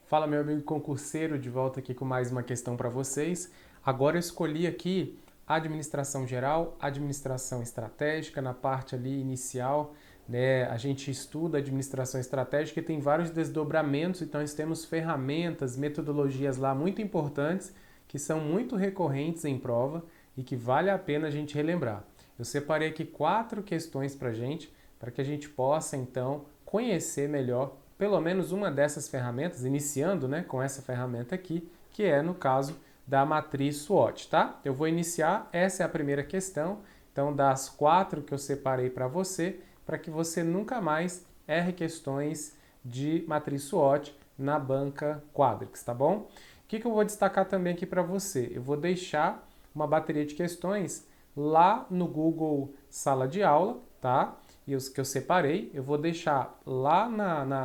Fala, meu amigo concurseiro, de volta aqui com mais uma questão para vocês. Agora eu escolhi aqui administração geral, administração estratégica, na parte ali inicial, né? A gente estuda administração estratégica e tem vários desdobramentos, então nós temos ferramentas, metodologias lá muito importantes que são muito recorrentes em prova e que vale a pena a gente relembrar. Eu separei aqui 4 questões para que a gente possa então conhecer melhor pelo menos uma dessas ferramentas, iniciando, né, com essa ferramenta aqui, que é no caso da matriz SWOT, tá? Eu vou iniciar, essa é a primeira questão, então das 4 que eu separei para que você nunca mais erre questões de matriz SWOT na banca Quadrix, tá bom? O que eu vou destacar também aqui para você? Eu vou deixar uma bateria de questões lá no Google Sala de Aula, tá? E os que eu separei, eu vou deixar lá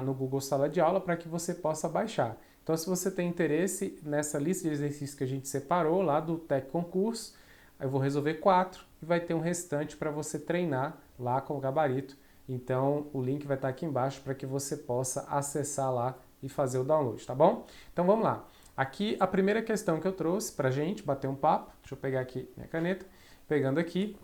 no Google Sala de Aula para que você possa baixar. Então, se você tem interesse nessa lista de exercícios que a gente separou lá do Tec Concurso, eu vou resolver 4 e vai ter um restante para você treinar lá com o gabarito. Então, o link vai estar aqui embaixo para que você possa acessar lá e fazer o download, tá bom? Então, vamos lá. Aqui, a primeira questão que eu trouxe para a gente bater um papo, deixa eu pegar aqui minha caneta, pegando aqui,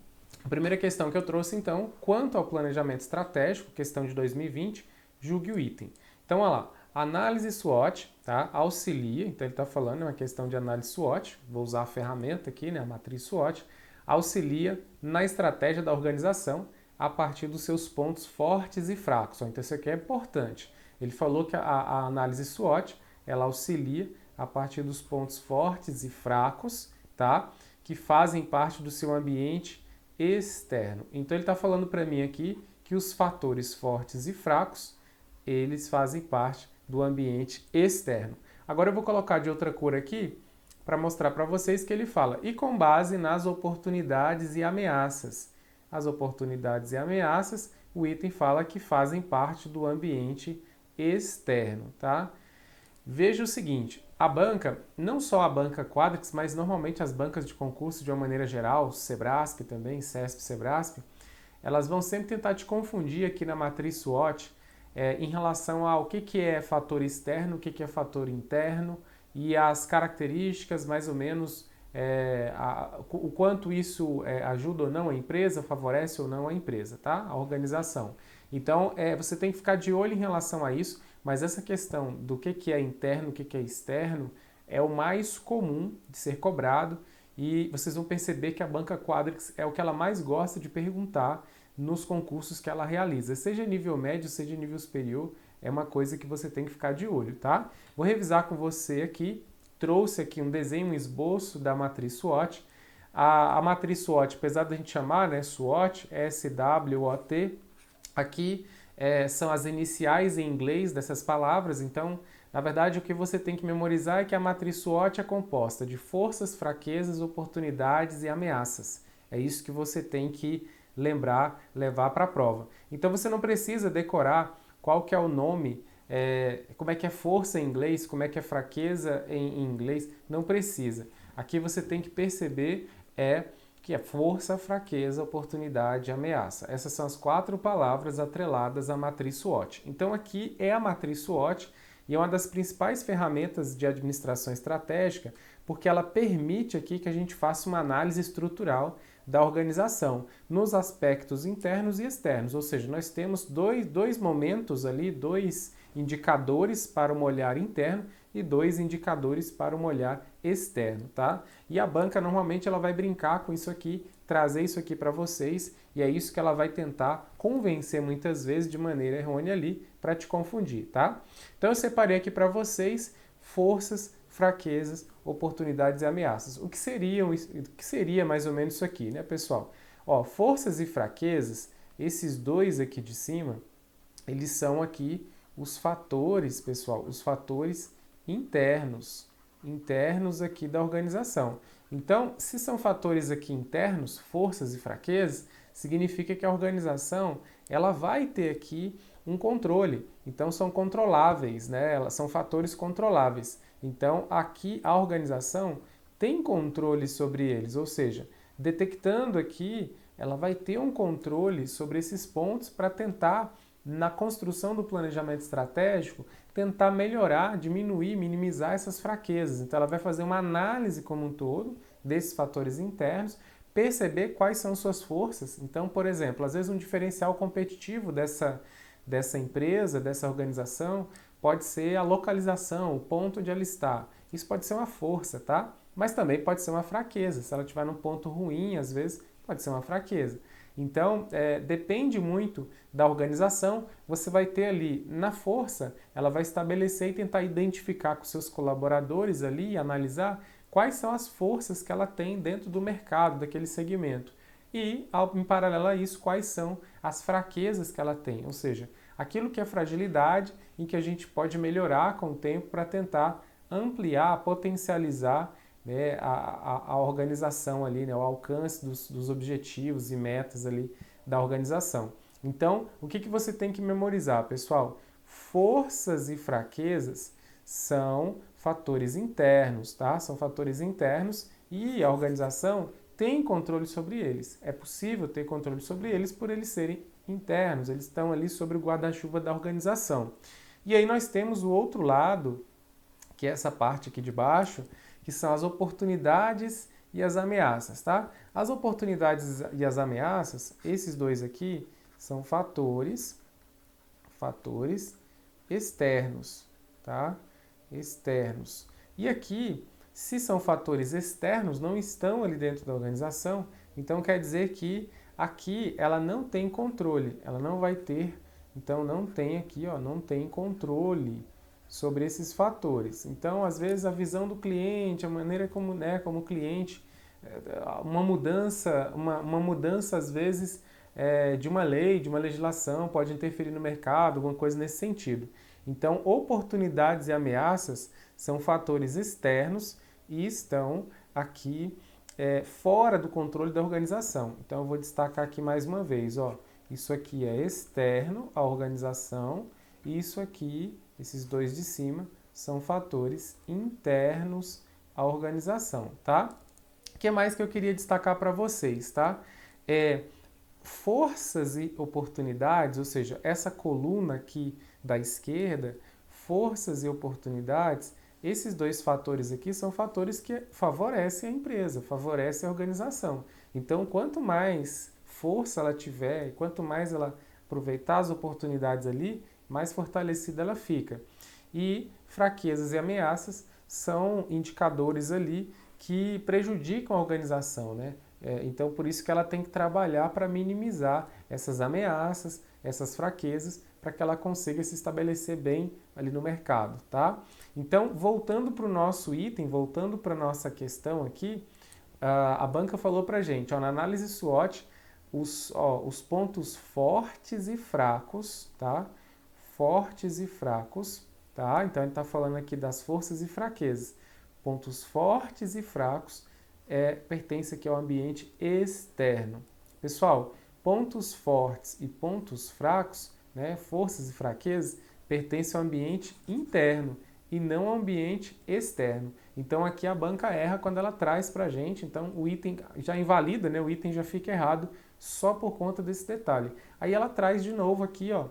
a primeira questão que eu trouxe, então, quanto ao planejamento estratégico, questão de 2020, julgue o item. Então, olha lá, análise SWOT, tá? Auxilia, então ele está falando, é uma questão de análise SWOT, vou usar a ferramenta aqui, né, a matriz SWOT, auxilia na estratégia da organização a partir dos seus pontos fortes e fracos. Então, isso aqui é importante. Ele falou que a análise SWOT, ela auxilia a partir dos pontos fortes e fracos, tá? Que fazem parte do seu ambiente externo. Então ele está falando para mim aqui que os fatores fortes e fracos, eles fazem parte do ambiente externo. Agora eu vou colocar de outra cor aqui para mostrar para vocês que ele fala e com base nas oportunidades e ameaças. As oportunidades e ameaças, o item fala que fazem parte do ambiente externo, tá? Veja o seguinte, a banca, não só a banca Quadrix, mas normalmente as bancas de concurso de uma maneira geral, Sebrasp também, CESP, Sebrasp, elas vão sempre tentar te confundir aqui na matriz SWOT em relação ao que é fator externo, o que é fator interno e as características mais ou menos, o quanto isso ajuda ou não a empresa, favorece ou não a empresa, tá? A organização. Então, você tem que ficar de olho em relação a isso, mas essa questão do que é interno, o que é externo, é o mais comum de ser cobrado e vocês vão perceber que a banca Quadrix é o que ela mais gosta de perguntar nos concursos que ela realiza. Seja nível médio, seja nível superior, é uma coisa que você tem que ficar de olho, tá? Vou revisar com você aqui, trouxe aqui um desenho, um esboço da matriz SWOT. A matriz SWOT, apesar da gente chamar, né, SWOT, S-W-O-T, aqui são as iniciais em inglês dessas palavras, então, na verdade, o que você tem que memorizar é que a matriz SWOT é composta de forças, fraquezas, oportunidades e ameaças. É isso que você tem que lembrar, levar para a prova. Então, você não precisa decorar qual que é o nome, como é que é força em inglês, como é que é fraqueza em inglês, não precisa. Aqui você tem que perceber que é força, fraqueza, oportunidade e ameaça. Essas são as 4 palavras atreladas à matriz SWOT. Então aqui é a matriz SWOT e é uma das principais ferramentas de administração estratégica porque ela permite aqui que a gente faça uma análise estrutural da organização nos aspectos internos e externos, ou seja, nós temos dois momentos ali, 2 indicadores para um olhar interno e 2 indicadores para um olhar externo, tá? E a banca normalmente ela vai brincar com isso aqui, trazer isso aqui para vocês e é isso que ela vai tentar convencer muitas vezes de maneira errônea ali para te confundir, tá? Então eu separei aqui para vocês forças, fraquezas, oportunidades e ameaças. O que seria mais ou menos isso aqui, né, pessoal? Ó, forças e fraquezas, esses dois aqui de cima, eles são aqui os fatores, pessoal, os fatores internos aqui da organização. Então, se são fatores aqui internos, forças e fraquezas, significa que a organização ela vai ter aqui um controle. Então, são controláveis, né? Elas são fatores controláveis. Então, aqui a organização tem controle sobre eles, ou seja, detectando aqui, ela vai ter um controle sobre esses pontos para tentar, na construção do planejamento estratégico, tentar melhorar, diminuir, minimizar essas fraquezas. Então ela vai fazer uma análise como um todo desses fatores internos, perceber quais são suas forças. Então, por exemplo, às vezes um diferencial competitivo dessa empresa, dessa organização, pode ser a localização, o ponto de ela estar. Isso pode ser uma força, tá? Mas também pode ser uma fraqueza. Se ela estiver num ponto ruim, às vezes, pode ser uma fraqueza. Então, depende muito da organização. Você vai ter ali, na força, ela vai estabelecer e tentar identificar com seus colaboradores ali e analisar quais são as forças que ela tem dentro do mercado, daquele segmento. E, em paralelo a isso, quais são as fraquezas que ela tem. Ou seja, aquilo que é fragilidade e que a gente pode melhorar com o tempo para tentar ampliar, potencializar, né, a organização ali, né, o alcance dos objetivos e metas ali da organização. Então, o que você tem que memorizar, pessoal? Forças e fraquezas são fatores internos, tá? São fatores internos e a organização tem controle sobre eles. É possível ter controle sobre eles por eles serem internos, eles estão ali sobre o guarda-chuva da organização. E aí nós temos o outro lado, que é essa parte aqui de baixo, que são as oportunidades e as ameaças, tá? As oportunidades e as ameaças, esses dois aqui, são fatores externos, tá? Externos. E aqui, se são fatores externos, não estão ali dentro da organização, então quer dizer que aqui ela não tem controle, ela não vai ter, então não tem aqui, ó, não tem controle sobre esses fatores. Então, às vezes, a visão do cliente, a maneira como, né, como o cliente, uma mudança às vezes, de uma lei, de uma legislação, pode interferir no mercado, alguma coisa nesse sentido. Então, oportunidades e ameaças são fatores externos e estão aqui fora do controle da organização. Então, eu vou destacar aqui mais uma vez, ó, isso aqui é externo à organização e isso aqui, esses dois de cima, são fatores internos à organização, tá? O que mais que eu queria destacar para vocês, tá? Forças e oportunidades, ou seja, essa coluna aqui da esquerda, forças e oportunidades, esses dois fatores aqui são fatores que favorecem a empresa, favorecem a organização. Então, quanto mais força ela tiver, quanto mais ela aproveitar as oportunidades ali, mais fortalecida ela fica. E fraquezas e ameaças são indicadores ali que prejudicam a organização, né? Então, por isso que ela tem que trabalhar para minimizar essas ameaças, essas fraquezas, para que ela consiga se estabelecer bem ali no mercado, tá? Então, voltando para o nosso item, voltando para a nossa questão aqui, a banca falou para a gente, ó, na análise SWOT, os pontos fortes e fracos, tá? Fortes e fracos, tá? Então, ele está falando aqui das forças e fraquezas. Pontos fortes e fracos pertence aqui ao ambiente externo. Pessoal, pontos fortes e pontos fracos, né, forças e fraquezas, pertencem ao ambiente interno e não ao ambiente externo. Então aqui a banca erra quando ela traz para a gente, então o item já invalida, né, o item já fica errado só por conta desse detalhe. Aí ela traz de novo aqui, ó,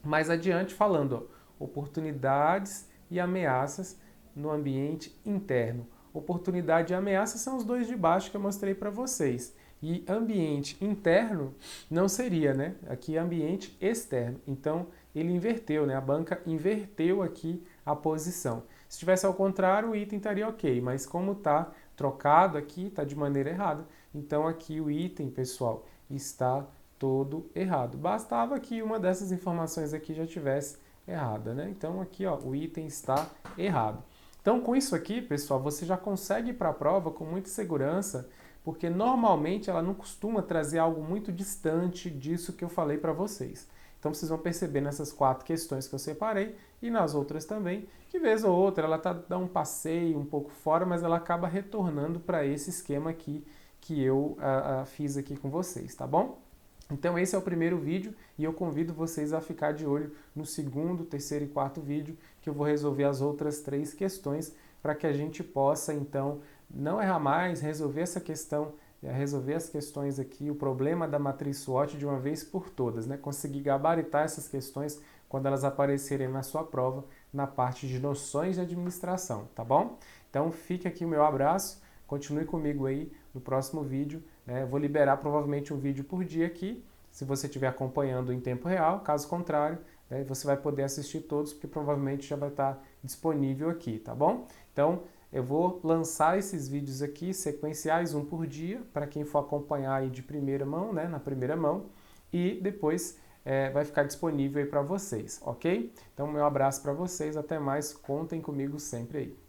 mais adiante falando, ó, oportunidades e ameaças no ambiente interno. Oportunidade e ameaça são os dois de baixo que eu mostrei para vocês. E ambiente interno não seria, né? Aqui é ambiente externo. Então, ele inverteu, né? A banca inverteu aqui a posição. Se tivesse ao contrário, o item estaria ok, mas como está trocado aqui, está de maneira errada, então aqui o item, pessoal, está todo errado. Bastava que uma dessas informações aqui já tivesse errada, né? Então aqui, ó, o item está errado. Então, com isso aqui, pessoal, você já consegue ir para a prova com muita segurança, porque normalmente ela não costuma trazer algo muito distante disso que eu falei para vocês. Então, vocês vão perceber nessas 4 questões que eu separei e nas outras também, que vez ou outra ela dá um passeio um pouco fora, mas ela acaba retornando para esse esquema aqui que eu fiz aqui com vocês, tá bom? Então esse é o primeiro vídeo e eu convido vocês a ficar de olho no segundo, terceiro e quarto vídeo, que eu vou resolver as outras 3 questões para que a gente possa então não errar mais, resolver essa questão, resolver as questões aqui, o problema da matriz SWOT de uma vez por todas, né? Conseguir gabaritar essas questões quando elas aparecerem na sua prova na parte de noções de administração, tá bom? Então fique aqui o meu abraço, continue comigo aí no próximo vídeo, né? Eu vou liberar provavelmente um vídeo por dia aqui, se você estiver acompanhando em tempo real, caso contrário, né, você vai poder assistir todos, porque provavelmente já vai estar disponível aqui, tá bom? Então, eu vou lançar esses vídeos aqui, sequenciais, um por dia, para quem for acompanhar aí de primeira mão, né, na primeira mão, e depois vai ficar disponível aí para vocês, ok? Então, meu abraço para vocês, até mais, contem comigo sempre aí.